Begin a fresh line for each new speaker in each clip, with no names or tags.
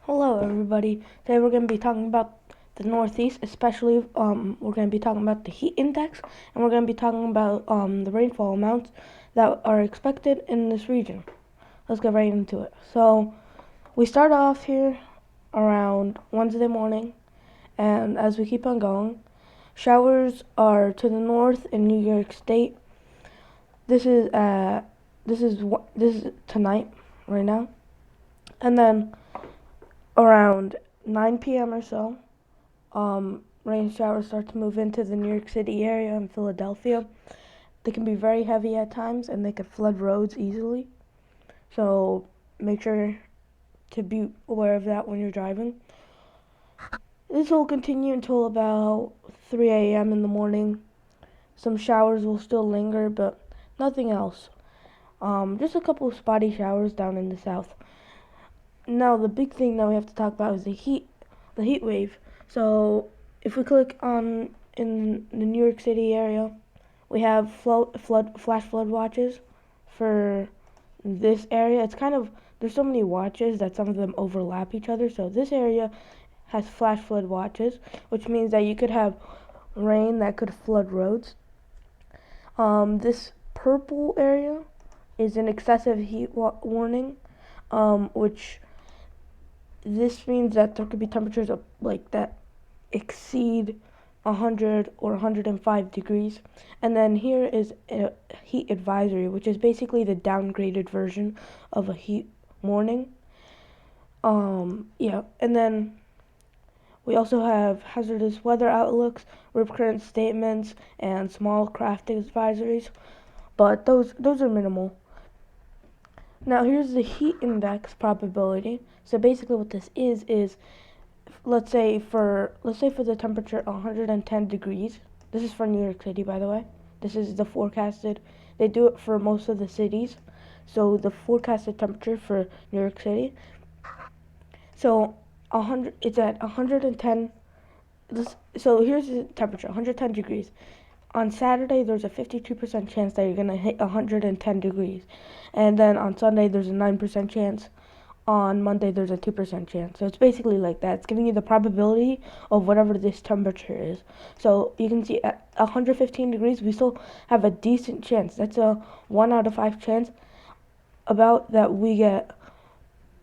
Hello everybody. Today we're going to be talking about the Northeast, especially we're going to be talking about the heat index, and we're going to be talking about the rainfall amounts that are expected in this region. Let's get right into it. So we start off here around Wednesday morning, and as we keep on going, showers are to the north in New York State. This is this is tonight, right now, and then around 9 p.m. or so, rain showers start to move into the New York City area and Philadelphia. They can be very heavy at times and they can flood roads easily. So make sure to be aware of that when you're driving. This will continue until about 3 a.m. in the morning. Some showers will still linger, but nothing else. Just a couple of spotty showers down in the south. Now the big thing that we have to talk about is the heat wave. So if we click on in the New York City area, we have flash flood watches for this area. It's kind of there's so many watches that some of them overlap each other. So this area has flash flood watches, which means that you could have rain that could flood roads. This purple area is an excessive heat warning, which this means that there could be temperatures of like that exceed 100 or 105 degrees. And then here is a heat advisory, which is basically the downgraded version of a heat warning. Yeah, and then we also have hazardous weather outlooks, rip current statements, and small craft advisories. But those are minimal. Now here's the heat index probability. So basically what this is let's say for the temperature 110 degrees. This is for New York City, by the way. This is the forecasted. They do it for most of the cities. So the forecasted temperature for New York City. So 100 it's at 110. So here's the temperature, 110 degrees. On Saturday, there's a 52% chance that you're going to hit 110 degrees. And then on Sunday, there's a 9% chance. On Monday, there's a 2% chance. So it's basically like that. It's giving you the probability of whatever this temperature is. So you can see at 115 degrees, we still have a decent chance. That's a 1 out of 5 chance about that we get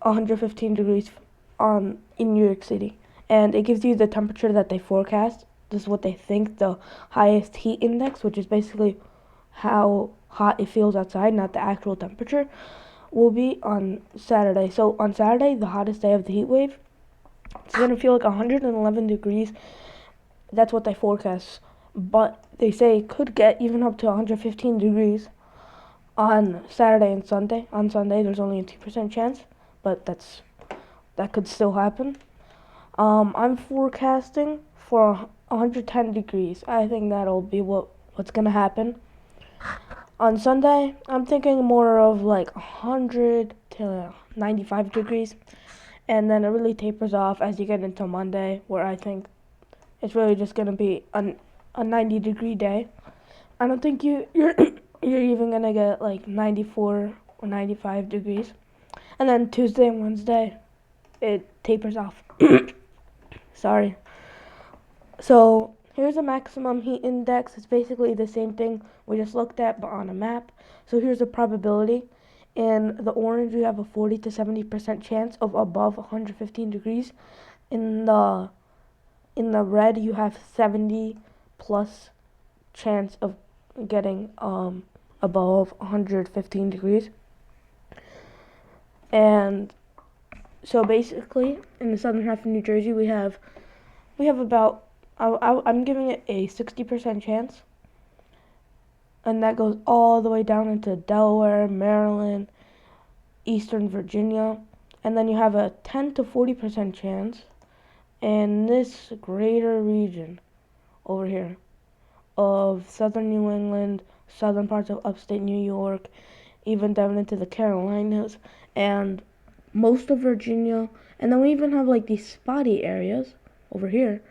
115 degrees in New York City. And it gives you the temperature that they forecast. This is what they think the highest heat index, which is basically how hot it feels outside, not the actual temperature, will be on Saturday. So on Saturday, the hottest day of the heat wave, it's going to feel like 111 degrees. That's what they forecast. But they say it could get even up to 115 degrees on Saturday and Sunday. On Sunday, there's only a 2% chance, but that could still happen. I'm forecasting for 110 degrees. I think that'll be what's gonna happen. On Sunday, I'm thinking more of like 100 to 95 degrees, and then it really tapers off as you get into Monday, where I think it's really just gonna be a 90-degree day. I don't think you're you're even gonna get like 94 or 95 degrees, and then Tuesday and Wednesday, it tapers off. Sorry. So here's a maximum heat index. It's basically the same thing we just looked at, but on a map. So here's the probability. In the orange, you have a 40 to 70% chance of above 115 degrees. In the red, you have 70 plus chance of getting above 115 degrees. And so basically, in the southern half of New Jersey, we have about I'm giving it a 60% chance, and that goes all the way down into Delaware, Maryland, Eastern Virginia, and then you have a 10 to 40% chance in this greater region over here of southern New England, southern parts of upstate New York, even down into the Carolinas, and most of Virginia, and then we even have like these spotty areas over here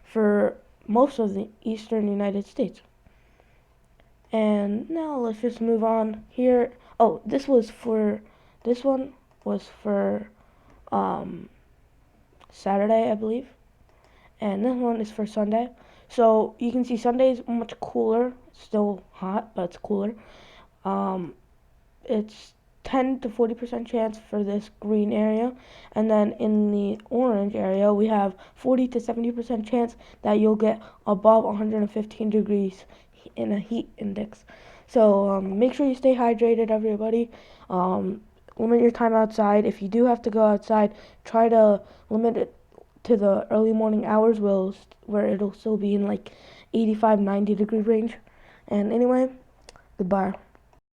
for most of the eastern United States. And now let's just move on here. Oh, this one was for Saturday, I believe. And this one is for Sunday. So you can see Sunday is much cooler. It's still hot, but it's cooler. Um, it's 10 to 40% chance for this green area, and then in the orange area we have 40 to 70% chance that you'll get above 115 degrees in a heat index. So make sure you stay hydrated, everybody. um, Limit your time outside. If you do have to go outside, try to limit it to the early morning hours where it'll still be in like 85-90 degree range. And anyway, goodbye.